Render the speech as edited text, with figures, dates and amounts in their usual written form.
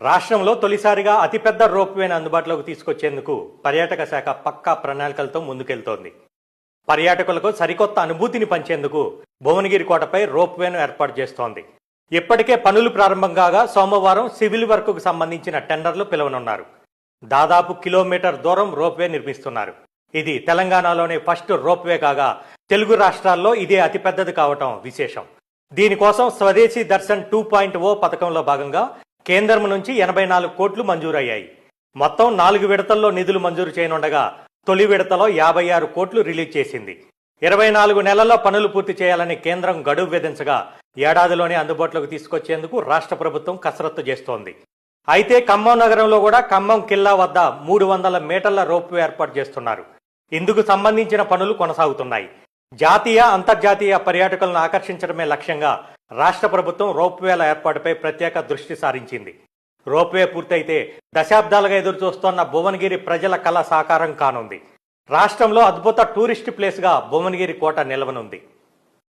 రాష్ట్రంలో తొలిసారిగా అతిపెద్ద రోప్వేను అందుబాటులోకి తీసుకొచ్చేందుకు పర్యాటక శాఖ పక్కా ప్రణాళికలతో ముందుకెళ్తోంది. పర్యాటకులకు సరికొత్త అనుభూతిని పంచేందుకు భువనగిరి కోటపై రోప్వేను ఏర్పాటు చేస్తోంది. ఇప్పటికే పనులు ప్రారంభం కాగా సోమవారం సివిల్ వర్క్కు సంబంధించిన టెండర్లు పిలవనున్నారు. దాదాపు కిలోమీటర్ దూరం రోప్వే నిర్మిస్తున్నారు. ఇది తెలంగాణలోనే ఫస్ట్ రోప్వే కాగా తెలుగు రాష్ట్రాల్లో ఇదే అతిపెద్దది కావటం విశేషం. దీనికోసం స్వదేశీ దర్శన్ 2.0 పథకంలో భాగంగా కేంద్రం నుంచి 84 కోట్లు మంజూరయ్యాయి. మొత్తం 4 విడతల్లో నిధులు మంజూరు చేయనుండగా తొలి విడతలో 56 కోట్లు రిలీజ్ చేసింది. 24 నెలల్లో పనులు పూర్తి చేయాలని కేంద్రం గడువు విధించగా ఏడాదిలోనే అందుబాటులోకి తీసుకొచ్చేందుకు రాష్ట్ర ప్రభుత్వం కసరత్తు చేస్తోంది. అయితే ఖమ్మం నగరంలో కూడా ఖమ్మం కిల్లా వద్ద 300 మీటర్ల రోప్వే ఏర్పాటు చేస్తున్నారు. ఇందుకు సంబంధించిన పనులు కొనసాగుతున్నాయి. జాతీయ అంతర్జాతీయ పర్యాటకులను ఆకర్షించడమే లక్ష్యంగా రాష్ట్ర ప్రభుత్వం రోప్వేల ఏర్పాటుపై ప్రత్యేక దృష్టి సారించింది. రోప్వే పూర్తయితే దశాబ్దాలుగా ఎదురుచూస్తోన్న భువనగిరి ప్రజల కళ సాకారం కానుంది. రాష్ట్రంలో అద్భుత టూరిస్ట్ ప్లేస్గా భువనగిరి కోట నిలవనుంది.